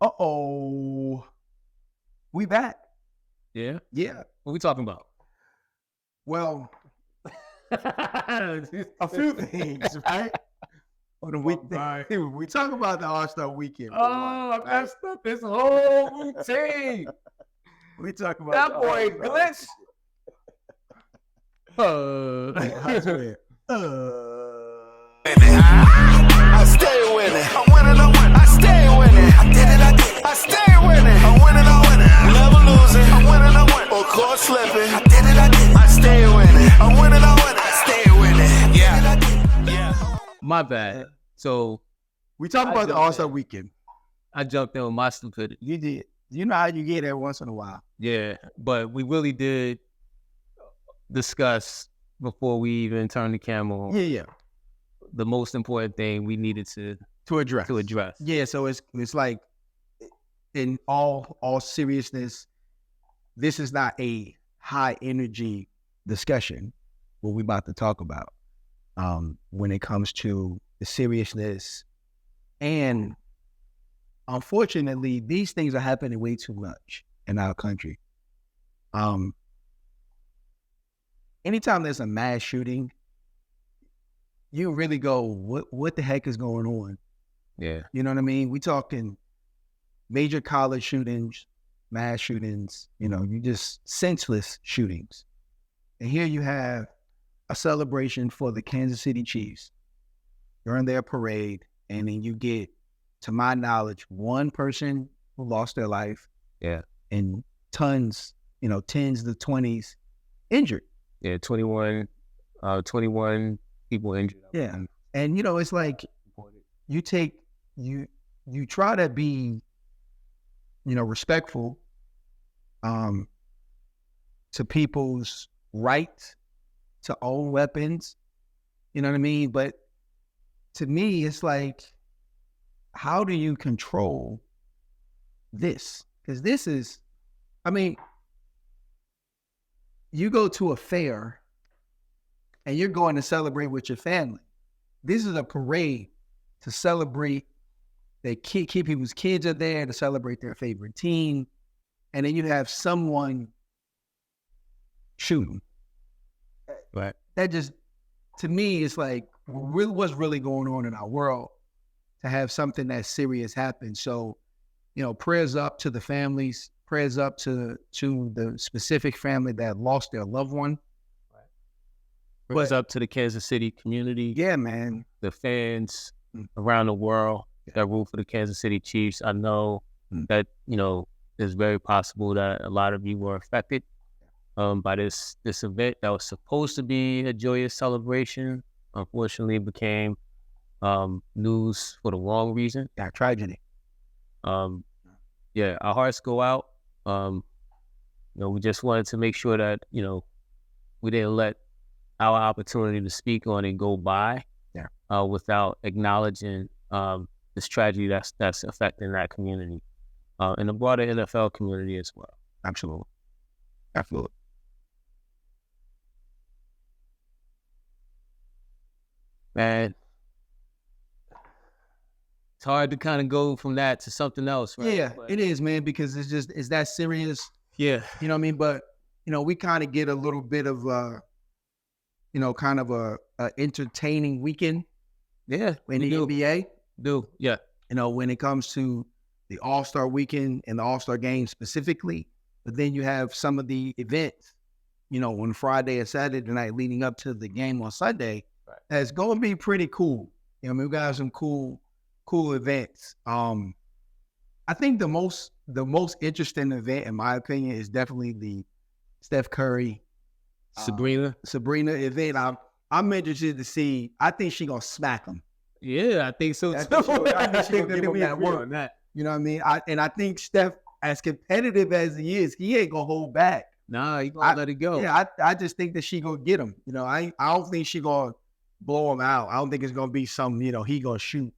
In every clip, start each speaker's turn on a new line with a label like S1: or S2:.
S1: Uh-oh. We back.
S2: Yeah?
S1: Yeah.
S2: What we talking about?
S1: Well, a few things, right? We talk about the All-Star Weekend.
S2: I messed up this whole routine.
S1: We talk about
S2: That boy Glitch.
S1: I swear.
S3: I stay winning. I'm winning, I stay winning. I did it, I stay winning. I'm winning, never losing. I'm winning, or caught slipping. I did it, I stay winning. I'm winning, I stay winning. Yeah.
S2: My bad. So
S1: We talk about the All-Star Weekend.
S2: I jumped in with my stupidity.
S1: You did. You know how you get there once in a while.
S2: Yeah, but we really did discuss before we even turned the camera on.
S1: Yeah.
S2: The most important thing we needed to
S1: address. Yeah, so it's like, in all seriousness, this is not a high energy discussion what we about to talk about when it comes to the seriousness. And unfortunately, these things are happening way too much in our country. Anytime there's a mass shooting, you really go, what the heck is going on?
S2: Yeah.
S1: You know what I mean? We talking major college shootings, mass shootings, you just senseless shootings. And here you have a celebration for the Kansas City Chiefs during their parade. And then you get, to my knowledge, one person who lost their life.
S2: Yeah.
S1: And tens to 20s injured.
S2: Yeah, 21 people injured.
S1: Yeah. And it's like you try to be, respectful to people's right to own weapons. You know what I mean? But to me, it's like, how do you control this? Because this is, you go to a fair and you're going to celebrate with your family. This is a parade to celebrate. People's kids are there to celebrate their favorite team. And then you have someone shooting.
S2: Right.
S1: That just, to me, it's like, what's really going on in our world to have something that serious happen. So, prayers up to the families, prayers up to the specific family that lost their loved one.
S2: Prayers up to the Kansas City community.
S1: Yeah, man.
S2: The fans around the world that root for the Kansas City Chiefs. I know that, it's very possible that a lot of you were affected by this event that was supposed to be a joyous celebration. Unfortunately, it became news for the wrong reason.
S1: Yeah, tragedy.
S2: Yeah, our hearts go out. We just wanted to make sure that, we didn't let our opportunity to speak on it go by without acknowledging this tragedy that's affecting that community and the broader NFL community as well.
S1: Absolutely.
S2: Man, it's hard to kind of go from that to something else, right?
S1: Yeah, it is, man, because it's that serious.
S2: Yeah.
S1: You know what I mean? But, we kind of get a little bit of, kind of a entertaining weekend.
S2: Yeah.
S1: In the NBA.
S2: Yeah.
S1: When it comes to the All-Star Weekend and the All-Star Game specifically. But then you have some of the events, on Friday and Saturday night leading up to the game on Sunday. Right. That's going to be pretty cool. We got some cool events. I think the most interesting event, in my opinion, is definitely the Steph Curry Sabrina event. I'm interested to see. I think she's gonna smack him.
S2: Yeah, I think so too.
S1: I think she's gonna give him that work. On that. You know what I mean? I think Steph, as competitive as he is, he ain't gonna hold back.
S2: Nah, he gonna let it go.
S1: Yeah, I just think that she gonna get him. I don't think she gonna blow him out. I don't think it's gonna be some, he gonna shoot.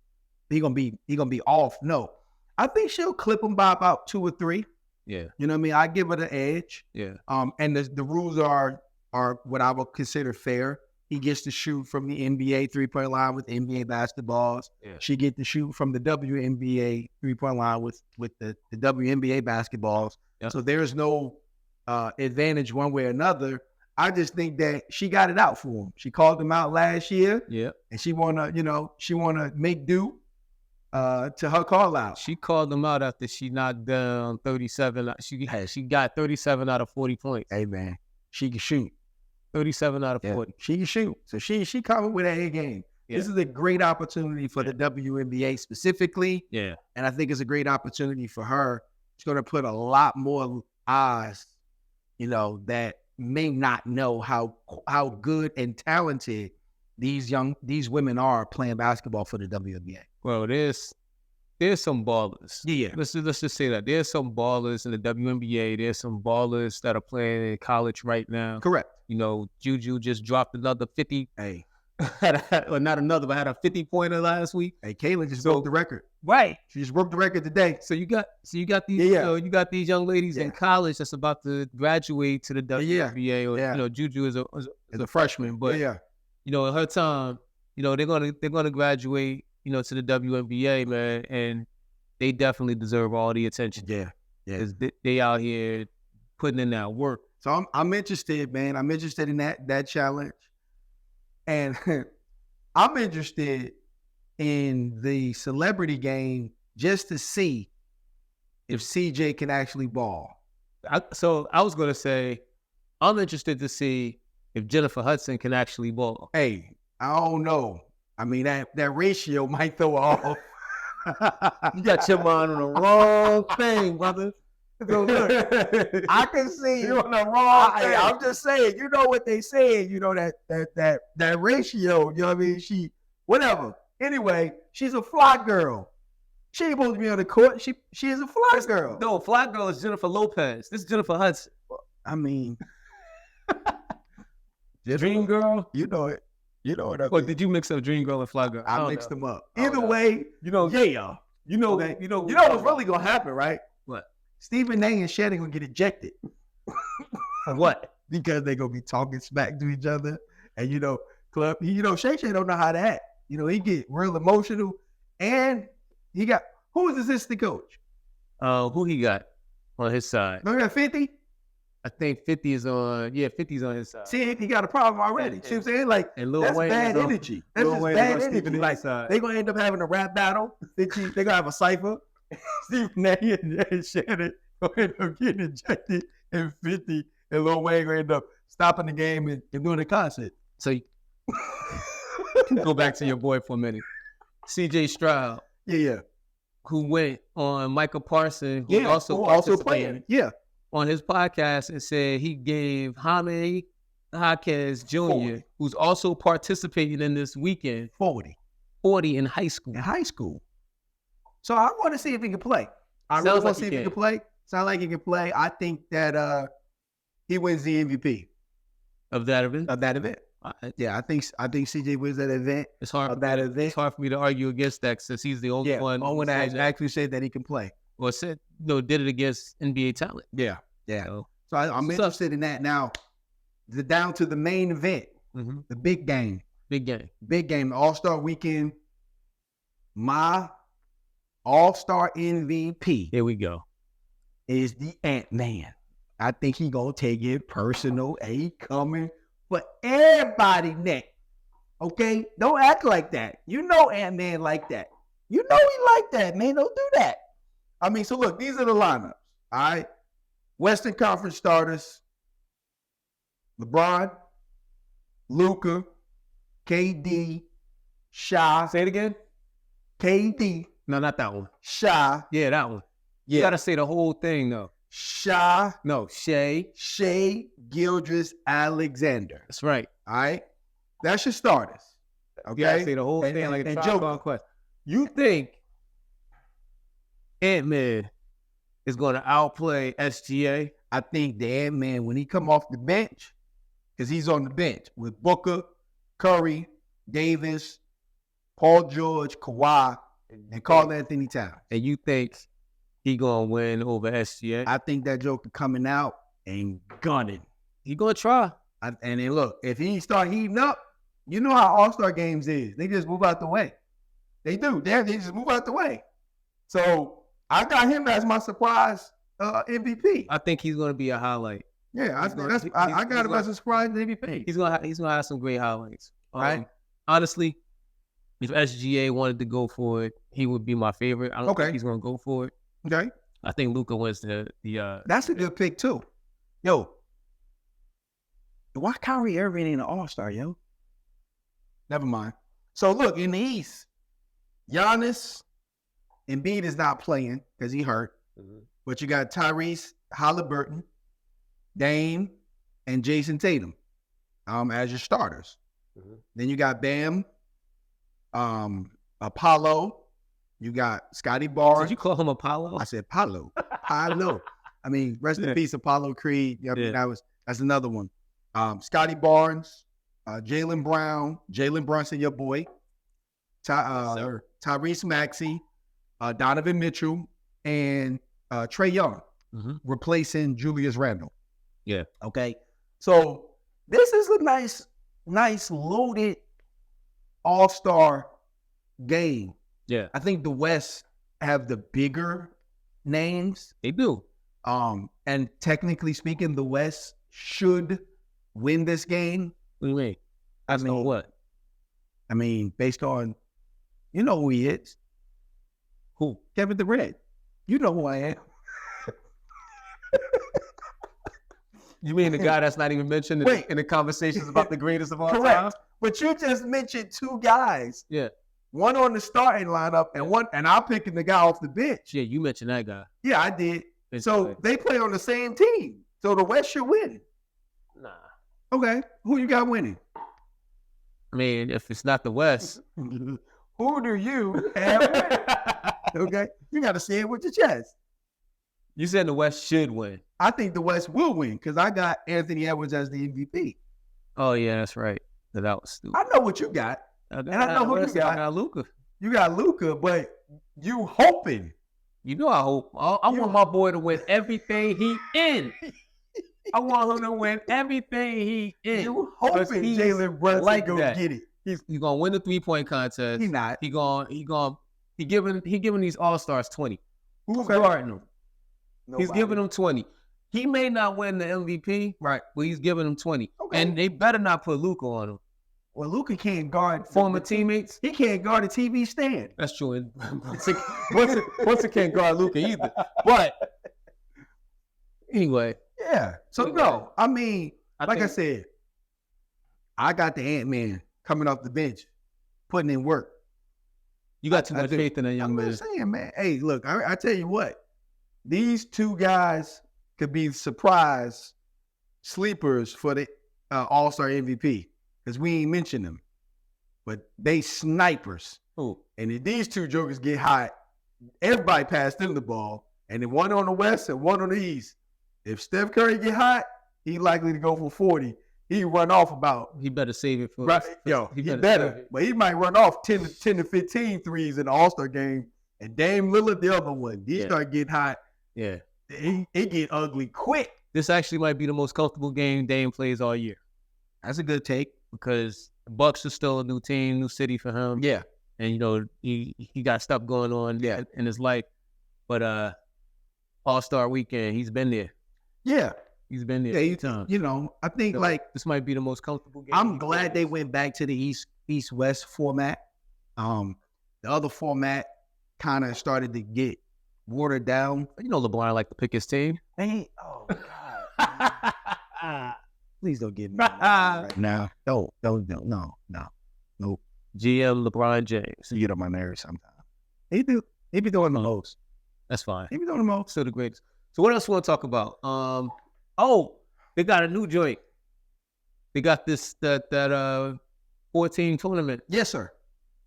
S1: He gonna be off. No, I think she'll clip him by about 2 or 3.
S2: Yeah,
S1: you know what I mean. I give her the edge.
S2: Yeah.
S1: And the rules are what I would consider fair. He gets to shoot from the NBA 3-point line with NBA basketballs.
S2: Yeah.
S1: She get to shoot from the WNBA 3-point line with the WNBA basketballs.
S2: Yep.
S1: So there's no advantage one way or another. I just think that she got it out for him. She called him out last year,
S2: Yeah.
S1: and she wanna make do to her call out.
S2: She called them out after she knocked down 37. She got 37 out of 40 points.
S1: Hey man, she can shoot.
S2: 37 out of 40.
S1: She can shoot. So she coming with a A game.
S2: Yeah.
S1: This is a great opportunity for the WNBA specifically.
S2: Yeah.
S1: And I think it's a great opportunity for her. It's going to put a lot more eyes, that may not know how good and talented these women are playing basketball for the WNBA.
S2: Well, there's some ballers.
S1: Yeah.
S2: Let's just say that there's some ballers in the WNBA. There's some ballers that are playing in college right now.
S1: Correct.
S2: Juju just dropped another 50.
S1: Hey,
S2: or not another, but had a 50-pointer last week.
S1: hey, Caitlin just broke the record.
S2: Right.
S1: She just broke the record today.
S2: So you got these you got these young ladies in college that's about to graduate to the WNBA. Or Juju is a freshman, but in her time, they're gonna graduate, to the WNBA, man, and they definitely deserve all the attention.
S1: Yeah.
S2: 'Cause they out here putting in that work.
S1: So I'm interested, man. I'm interested in that challenge. And I'm interested in the celebrity game just to see if CJ can actually ball.
S2: So I was going to say, I'm interested to see if Jennifer Hudson can actually ball.
S1: Hey, I don't know. I mean, that ratio might throw her off.
S2: You got your mind on the wrong thing, brother.
S1: So look, I can see you on the wrong thing. I'm just saying, you know what they saying, that ratio, you know what I mean? Whatever. Anyway, she's a fly girl. She ain't supposed to be on the court. She is a fly girl.
S2: No, fly girl is Jennifer Lopez. This is Jennifer Hudson.
S1: I mean,
S2: Dream Girl.
S1: You know it.
S2: Or did you mix up Dream Girl and Fly Girl?
S1: I mixed them up. Either way,
S2: You know
S1: what's really gonna happen, right?
S2: What?
S1: Stephen A and Shannon gonna get ejected.
S2: For what?
S1: Because they gonna be talking smack to each other, and Club. Shay Shay don't know how to act. He get real emotional, and he got who is his assistant coach?
S2: Who he got on his side?
S1: No, he got 50.
S2: I think 50 is on. Yeah, 50's on his side.
S1: See, he got a problem already. See what I'm saying? Like,
S2: and Lil
S1: that's
S2: Wayne
S1: bad energy. That's just bad energy. Like, they gonna end up having a rap battle. They gonna have a cipher. Stephen A and Shannon gonna end up getting ejected, and 50 and Lil Wayne gonna end up stopping the game and doing a concert.
S2: So go back to your boy for a minute. CJ Stroud.
S1: Yeah.
S2: Who went on Michael Parsons,
S1: who also playing. Yeah.
S2: On his podcast and said he gave Jaime Jaquez Jr.,
S1: 40.
S2: who's also participating in this weekend,
S1: 40
S2: in high school.
S1: In high school. So I want to see if he can play. I
S2: Sounds
S1: really
S2: like
S1: want to see if he can play. Sound like he can play. I think that he wins the MVP
S2: of that event.
S1: Yeah, I think CJ wins that event.
S2: It's hard
S1: of that event.
S2: It's hard for me to argue against that since he's the only one.
S1: Only one that actually said that he can play.
S2: Or said did it against NBA talent.
S1: Yeah. So I'm interested in that. Now, down to the main event, the big game.
S2: Big
S1: game, All-Star Weekend. My All-Star MVP.
S2: Here we go.
S1: Is the Ant-Man. I think he gonna take it personal. He coming for everybody next. Okay? Don't act like that. Ant-Man like that. He like that, man. Don't do that. I mean, so look, these are the lineups. All right. Western Conference starters. LeBron, Luka, KD, Sha.
S2: Say it again.
S1: KD.
S2: No, not that one.
S1: Sha.
S2: Yeah, that one.
S1: Yeah.
S2: You gotta say the whole thing though.
S1: Sha.
S2: No,
S1: Shai Gilgeous Alexander.
S2: That's right.
S1: All right. That's your starters. Okay.
S2: You gotta say the whole thing like a
S1: joke.
S2: Quest. You think Ant-Man is gonna outplay SGA?
S1: I think the Ant-Man, when he come off the bench, because he's on the bench with Booker, Curry, Davis, Paul George, Kawhi, and Karl Anthony Towns.
S2: And you think he gonna win over SGA?
S1: I think that joker coming out and gunning.
S2: He gonna try.
S1: And then look, if he start heating up, You know how All-Star games is. They just move out the way. They do. They just move out the way. So I got him as my surprise MVP.
S2: I think he's going to be a highlight.
S1: Yeah, I got him as a surprise MVP.
S2: He's gonna have some great highlights.
S1: Right.
S2: Honestly, if SGA wanted to go for it, he would be my favorite. I don't think he's gonna go for it.
S1: Okay.
S2: I think Luka wins the.
S1: That's a good pick too. Yo, why Kyrie Irving ain't an All-Star, yo? Never mind. So look, in the East, Giannis, Embiid is not playing because he hurt. Mm-hmm. But you got Tyrese Halliburton, Dame, and Jason Tatum as your starters. Mm-hmm. Then you got Bam, Apollo. You got Scotty Barnes.
S2: Did you call him Apollo?
S1: I said Apollo. Apollo. I mean, rest in peace, Apollo Creed. I mean, that's another one. Scotty Barnes, Jaylen Brown, Jalen Brunson, your boy, Tyrese Maxey, Donovan Mitchell, and Trae Young, replacing Julius Randle.
S2: Yeah.
S1: Okay. So this is a nice loaded All-Star game.
S2: Yeah.
S1: I think the West have the bigger names.
S2: They do.
S1: And technically speaking, the West should win this game.
S2: What do you mean? Based on what?
S1: I mean, based on, you know who he is.
S2: Who?
S1: Kevin Durant. You know who I am.
S2: You mean the guy that's not even mentioned in the conversations about the greatest of all time?
S1: But you just mentioned two guys.
S2: Yeah.
S1: One on the starting lineup and I'm picking the guy off the bench.
S2: Yeah, you mentioned that guy.
S1: Yeah, I did. So they play on the same team. So the West should win.
S2: Nah.
S1: Okay. Who you got winning?
S2: I mean, if it's not the West.
S1: Who do you have? Okay. You got to say it with your chest.
S2: You said the West should win.
S1: I think the West will win because I got Anthony Edwards as the MVP.
S2: Oh, yeah, that's right. That was stupid.
S1: I know what you got. And I know who you got.
S2: I got Luka.
S1: You got Luka, but you hoping.
S2: You know I hope. I want my boy to win everything he in. I want him to win everything he in.
S1: You hoping Jalen Brunson go get it.
S2: He's gonna win the 3-point contest.
S1: He not.
S2: He giving these All-Stars 20. Who's guarding them? Nobody. He's giving them 20. He may not win the MVP, right? But he's giving them 20. Okay. And they better not put Luka on him.
S1: Well, Luka can't guard
S2: former teammates.
S1: He can't guard a TV stand.
S2: That's true. Once it can't guard Luka either. But anyway.
S1: Yeah. So no, I mean, I said, I got the Ant-Man coming off the bench, putting in work.
S2: You got too much faith in that young man.
S1: I'm just saying, man. Hey, look, I tell you what, these two guys could be surprise sleepers for the All-Star MVP because we ain't mentioned them, but they snipers.
S2: Who?
S1: And if these two jokers get hot, everybody pass them the ball, and then one on the West and one on the East. If Steph Curry get hot, he likely to go for 40. He run off about.
S2: He better save it for.
S1: Right, he better. But he might run off 10 to 15 threes in the All-Star game. And Dame Lillard, the other one, he start getting hot.
S2: Yeah,
S1: it get ugly quick.
S2: This actually might be the most comfortable game Dame plays all year.
S1: That's a good take
S2: because the Bucks are still a new team, new city for him.
S1: Yeah,
S2: and he got stuff going on in his life. But All-Star weekend, he's been there.
S1: Yeah.
S2: He's been there a time.
S1: I think
S2: this might be the most comfortable game.
S1: I'm glad they went back to the East-West format. The other format kind of started to get watered down.
S2: LeBron like to pick his team.
S1: Oh God. Please don't get me right now. No. Nope.
S2: GM LeBron James.
S1: You get on my nerves sometimes. He be doing the most.
S2: That's fine.
S1: He be doing the most.
S2: Still the greatest. So what else we want to talk about? They got a new joint. They got that 14 tournament.
S1: Yes, sir.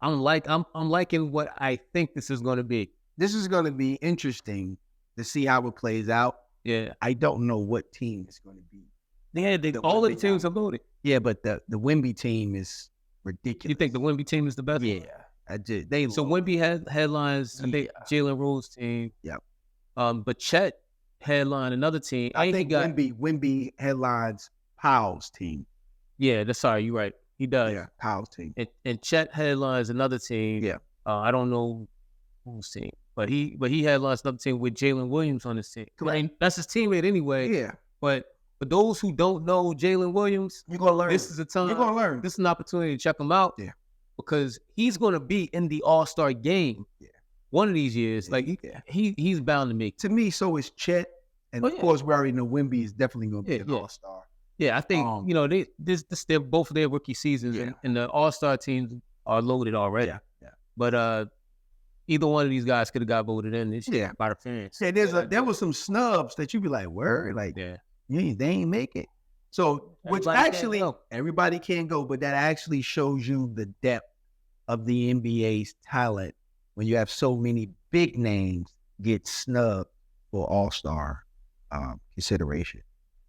S2: I'm liking what I think this is going to be.
S1: This is going to be interesting to see how it plays out.
S2: Yeah.
S1: I don't know what team it's going to be.
S2: All of the teams are voted.
S1: Yeah, but the Wemby team is ridiculous.
S2: You think the Wemby team is the best?
S1: Yeah. So
S2: Wemby had headlines. I think Jalen Rose team.
S1: Yep.
S2: But Chet headline another team.
S1: I think Wemby headlines Powell's team.
S2: Yeah, sorry, you're right. He does.
S1: Yeah, Powell's team.
S2: And Chet headlines another team.
S1: Yeah.
S2: I don't know whose team, but he headlines another team with Jalen Williams on his team.
S1: Correct.
S2: I mean, that's his teammate anyway.
S1: Yeah.
S2: But for those who don't know Jalen Williams,
S1: You're gonna learn.
S2: this is a time.
S1: You're gonna learn.
S2: This is an opportunity to check him out.
S1: Yeah.
S2: Because he's gonna be in the All-Star game. Yeah. One of these years.
S1: Yeah,
S2: Like he's bound to make it.
S1: To me, so is Chet. And of course, we already know Wemby is definitely gonna be an All-Star.
S2: Yeah, I think they're both their rookie seasons, and the All-Star teams are loaded already. Yeah. But either one of these guys could have got voted in this year by the fans.
S1: Yeah, there was some snubs that you'd be like, word, like they ain't make it. So which actually everybody can't go, but that actually shows you the depth of the NBA's talent when you have so many big names get snubbed for All-Star consideration.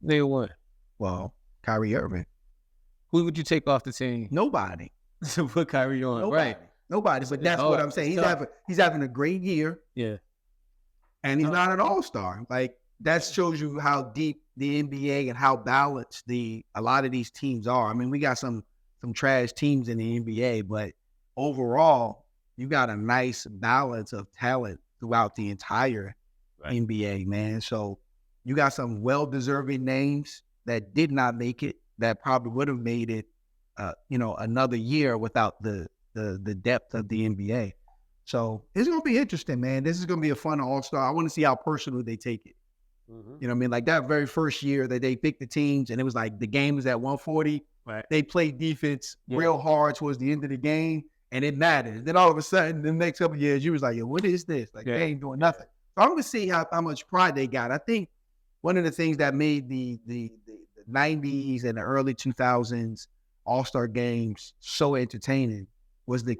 S2: Name one.
S1: Well, Kyrie Irving.
S2: Who would you take off the team?
S1: Nobody.
S2: To put Kyrie on, right?
S1: Nobody. But that's what I'm saying. He's having a great year.
S2: Yeah.
S1: And he's not an All-Star. Like that shows you how deep the NBA and how balanced a lot of these teams are. I mean, we got some trash teams in the NBA, but overall, you got a nice balance of talent throughout the entire NBA, man. So you got some well-deserving names that did not make it, that probably would have made it, another year without the depth of the NBA. So it's going to be interesting, man. This is going to be a fun All-Star. I want to see how personal they take it. Mm-hmm. You know what I mean? Like that very first year that they picked the teams and it was like the game was at 140. Right. They played defense real hard towards the end of the game and it mattered. Then all of a sudden, the next couple of years, you was like, what is this? Like they ain't doing nothing. So I'm going to see how much pride they got. I think one of the things that made the 90s and the early 2000s All-Star games so entertaining was the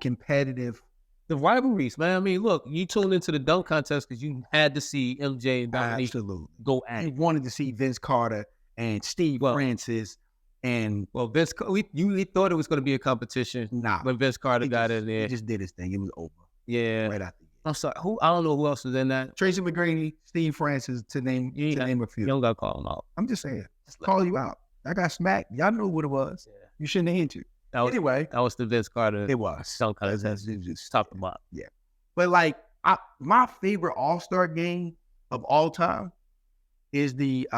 S2: rivalries, man. I mean, look, you tuned into the dunk contest because you had to see MJ and Dominique go at it.
S1: You wanted to see Vince Carter and Steve Francis and
S2: Vince. We thought it was going to be a competition. When Vince Carter got in there,
S1: he just did his thing. It was over.
S2: Yeah,
S1: right after.
S2: I'm sorry. I don't know who else was in that.
S1: Tracy McGrady, Steve Francis, to name a few.
S2: You don't got to call them out.
S1: I'm just saying, call you out. I got smacked. Y'all knew what it was. Yeah. You shouldn't have hinted. Anyway,
S2: that was the Vince Carter.
S1: It was.
S2: Dunk contest. Just top to bottom.
S1: Yeah, but like my favorite All-Star game of all time is the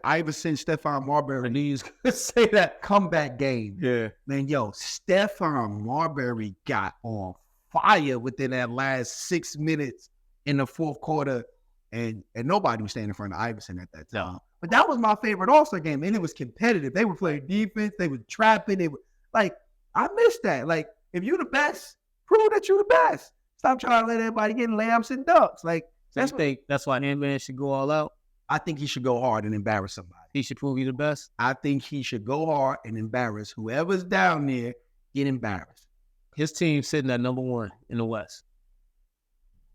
S1: Iverson Stephon Marbury.
S2: I knew you was gonna say that
S1: comeback game.
S2: Yeah,
S1: man, Stephon Marbury got on fire within that last 6 minutes in the fourth quarter, and nobody was standing in front of Iverson at that time. No. But that was my favorite All-Star game, and it was competitive. They were playing defense, they were trapping, they were like, I miss that. Like, if you're the best, prove that you're the best. Stop trying to let everybody get layups and dunks. Like,
S2: that's why Ant-Man should go all out.
S1: I think he should go hard and embarrass somebody.
S2: He should prove he's the best.
S1: I think he should go hard and embarrass whoever's down there. Get embarrassed.
S2: His team's sitting at number 1 in the West.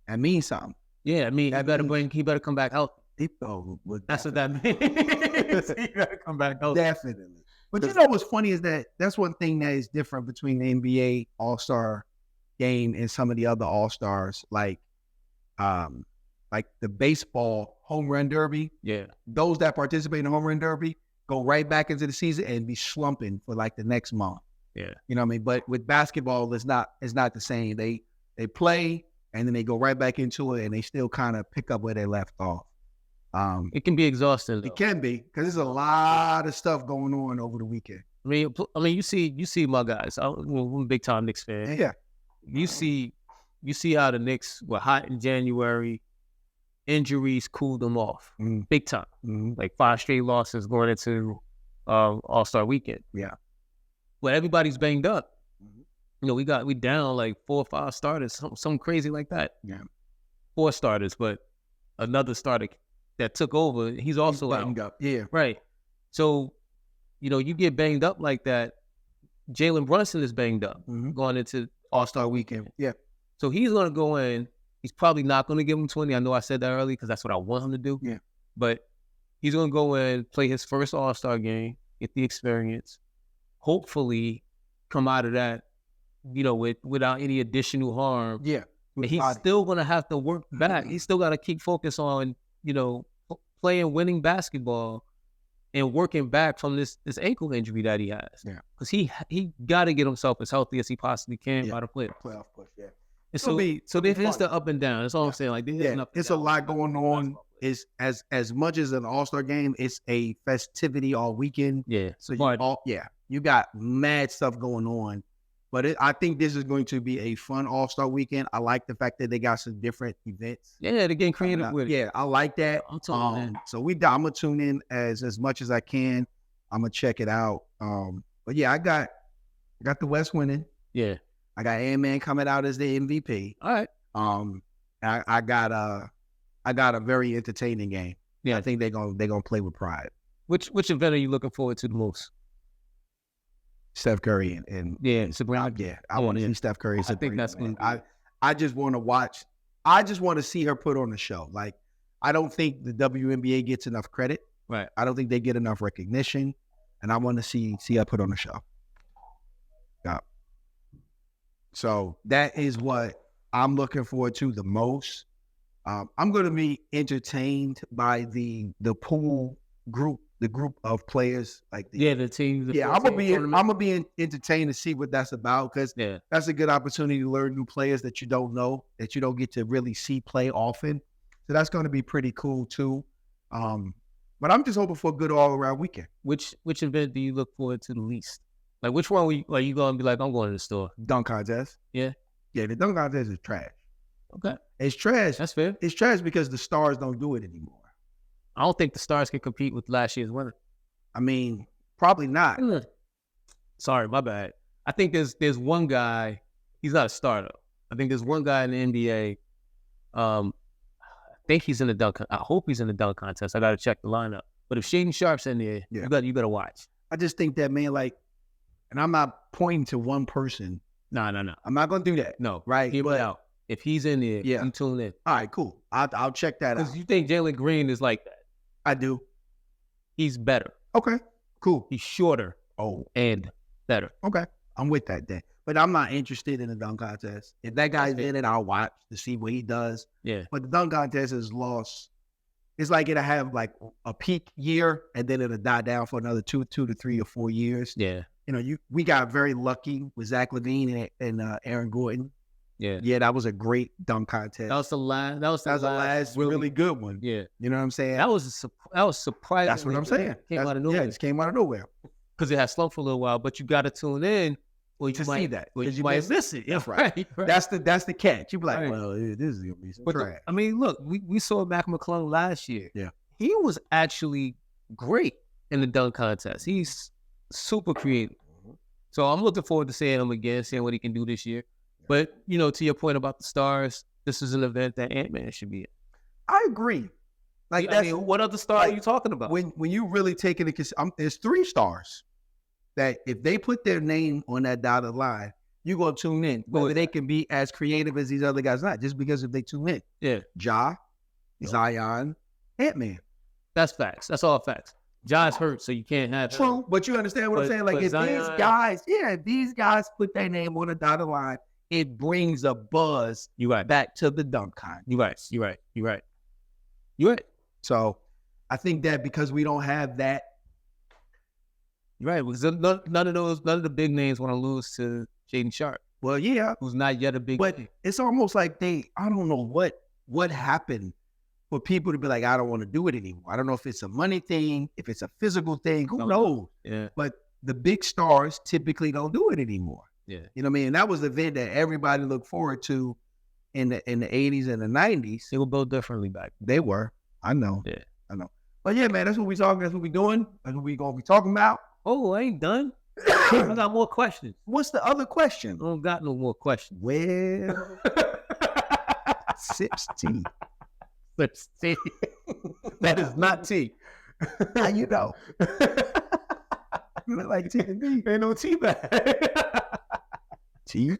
S1: That means something.
S2: Yeah, I mean, he better come back out. That's what that means. He better come back out.
S1: Definitely. But you know what's funny is that's one thing that is different between the NBA All-Star game and some of the other All-Stars, like the baseball home run derby.
S2: Yeah.
S1: Those that participate in the home run derby go right back into the season and be slumping for like the next month.
S2: Yeah.
S1: You know what I mean? But with basketball, it's not the same. They play and then they go right back into it and they still kind of pick up where they left off.
S2: It can be exhausting. Though.
S1: It can be because there's a lot of stuff going on over the weekend.
S2: I mean, you see my guys. I'm a big time Knicks fan.
S1: Yeah.
S2: You see how the Knicks were hot in January. Injuries cooled them off big time. Mm-hmm. Like 5 straight losses going into All-Star weekend.
S1: Yeah.
S2: Well, everybody's banged up. Mm-hmm. We down like 4 or 5 starters, something crazy like that.
S1: Yeah.
S2: 4 starters, but another starter that took over, he's also
S1: banged up. Yeah.
S2: Right. So, you get banged up like that. Jalen Brunson is banged up going into All-Star weekend.
S1: Yeah.
S2: So he's going to go in. He's probably not going to give him 20. I know I said that early because that's what I want him to do.
S1: Yeah.
S2: But he's going to go in, play his first All-Star game, get the experience, hopefully come out of that, without any additional harm.
S1: Yeah.
S2: And he's still going to have to work back. He's still got to keep focus on, playing winning basketball and working back from this ankle injury that he has.
S1: Yeah.
S2: Because he got to get himself as healthy as he possibly can by the playoffs.
S1: Playoff push, yeah.
S2: And so there's the up and down. That's all I'm saying. Like,
S1: it's a lot going on. It's as much as an All-Star game, it's a festivity all weekend.
S2: Yeah.
S1: So you got mad stuff going on. But I think this is going to be a fun All-Star weekend. I like the fact that they got some different events.
S2: Yeah, they're getting creative with it.
S1: Yeah, I like that.
S2: I'm talking
S1: So I'm gonna tune in as much as I can. I'm gonna check it out. But yeah, I got the West winning.
S2: Yeah.
S1: I got Ant-Man coming out as the MVP.
S2: All right.
S1: I got a very entertaining game.
S2: Yeah.
S1: I think they're gonna play with pride.
S2: Which event are you looking forward to the most?
S1: Steph Curry and
S2: Sabrina.
S1: I want to see Steph Curry.
S2: I think that's going to be.
S1: I just want to watch. I just want to see her put on a show. Like, I don't think the WNBA gets enough credit.
S2: Right.
S1: I don't think they get enough recognition, and I want to see her put on a show. Yeah. So that is what I'm looking forward to the most. I'm going to be entertained by the pool group, the group of players, like
S2: the team.
S1: I'm gonna be entertained to see what that's about, because that's a good opportunity to learn new players that you don't know, that you don't get to really see play often. So that's going to be pretty cool too. But I'm just hoping for a good all around weekend.
S2: Which event do you look forward to the least? Like, which one are you going to be like, I'm going to the store?
S1: Dunk contest.
S2: Yeah.
S1: Yeah, the dunk contest is trash.
S2: Okay.
S1: It's trash.
S2: That's fair.
S1: It's trash because the stars don't do it anymore.
S2: I don't think the Stars can compete with last year's winner.
S1: I mean, probably not.
S2: Sorry, my bad. I think there's one guy. He's not a star though. I think there's one guy in the NBA. I think he's in the dunk. I hope he's in the dunk contest. I got to check the lineup. But if Shaden Sharp's in there, you better watch.
S1: I just think that, man, like, and I'm not pointing to one person.
S2: No.
S1: I'm not gonna do that.
S2: No,
S1: right?
S2: Hear me out. If he's in there, you tune in.
S1: All right, cool. I'll check that out.
S2: Because you think Jalen Green is like that?
S1: I do.
S2: He's better.
S1: Okay, cool.
S2: He's shorter. And better.
S1: Okay, I'm with that then. But I'm not interested in the dunk contest. If that guy's in it, I'll watch to see what he does.
S2: Yeah.
S1: But the dunk contest is lost. It's like it'll have like a peak year and then it'll die down for another 2 to 3 or 4 years.
S2: Yeah.
S1: You know, we got very lucky with Zach LaVine and Aaron Gordon.
S2: Yeah,
S1: that was a great dunk contest.
S2: That was the last
S1: really good one.
S2: Yeah,
S1: you know what I'm saying.
S2: That was surprising.
S1: That's what I'm saying.
S2: Came out of nowhere.
S1: Yeah, it just came out of nowhere
S2: because it had slumped for a little while. But you got to tune in
S1: to see that.
S2: You might miss it.
S1: That's right. That's the catch. You be like,
S2: right.
S1: Well, this is gonna be some trash.
S2: I mean, look, we saw Mac McClung last year.
S1: Yeah,
S2: he was actually great in the dunk contest. He's super creative. So I'm looking forward to seeing him again, seeing what he can do this year. But, you know, to your point about the Stars, this is an event that Ant-Man should be in.
S1: I agree. Like,
S2: what other star are you talking about?
S1: When you really take it into consideration, there's 3 stars that if they put their name on that dotted line, you're going to tune in. Whether they can be as creative as these other guys, not just because if they tune in.
S2: Yeah.
S1: Ja, Zion, Ant-Man.
S2: That's facts. That's all facts. Ja's hurt, so you can't have
S1: True,
S2: him.
S1: but you understand what I'm saying? Like, if
S2: Zion,
S1: these guys put their name on the dotted line, it brings a buzz back to the dunk contest.
S2: You're right.
S1: So I think that because we don't have that.
S2: You're right. Because none of the big names want to lose to Shaden Sharp.
S1: Well, yeah.
S2: Who's not yet a big name.
S1: It's almost like I don't know what happened for people to be like, I don't want to do it anymore. I don't know if it's a money thing, if it's a physical thing, who knows?
S2: Yeah.
S1: But the big stars typically don't do it anymore.
S2: Yeah.
S1: You know what I mean? And that was the event that everybody looked forward to in the 80s and the 90s.
S2: They were built differently back.
S1: They were. I know.
S2: Yeah.
S1: I know. But yeah, man, that's what we talking. That's what we doing. That's what we gonna be talking about.
S2: Oh, I ain't done. I got more questions.
S1: What's the other question?
S2: I don't got no more questions.
S1: Well, sips tea.
S2: Sips tea. That is not tea.
S1: How you know? You look like tea to me.
S2: Ain't no tea bag.
S1: Tea.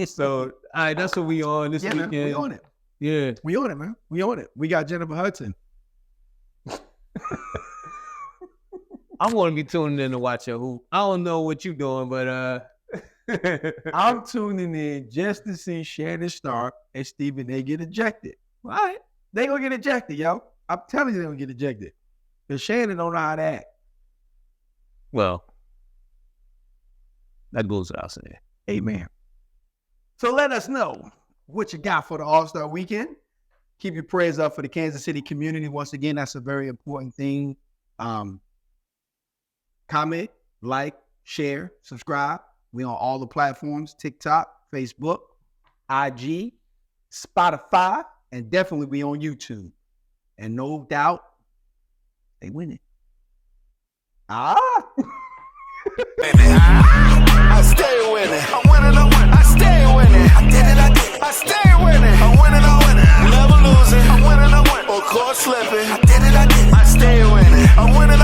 S2: So, all right, that's what we on this weekend.
S1: Man, we on it.
S2: Yeah.
S1: We on it, man. We on it. We got Jennifer Hudson.
S2: I'm going to be tuning in to watch your hoop. I don't know what you're doing, but
S1: I'm tuning in just to see Shannon Sharp and Stephen A get ejected.
S2: All right.
S1: They gonna get ejected, yo. I'm telling you, they're gonna get ejected. Because Shannon don't know how to act.
S2: Well, that goes without saying.
S1: Amen. So let us know what you got for the All-Star Weekend. Keep your prayers up for the Kansas City community. Once again, that's a very important thing. Comment, like, share, subscribe. We on all the platforms: TikTok, Facebook, IG, Spotify, and definitely we on YouTube. And no doubt, they winning.
S3: I stay winning. I'm winning, I stay winning. I did it again. I stay winning. I'm winning, never losing. I'm winning, or caught slipping. I did it again. I stay winning. I'm winning,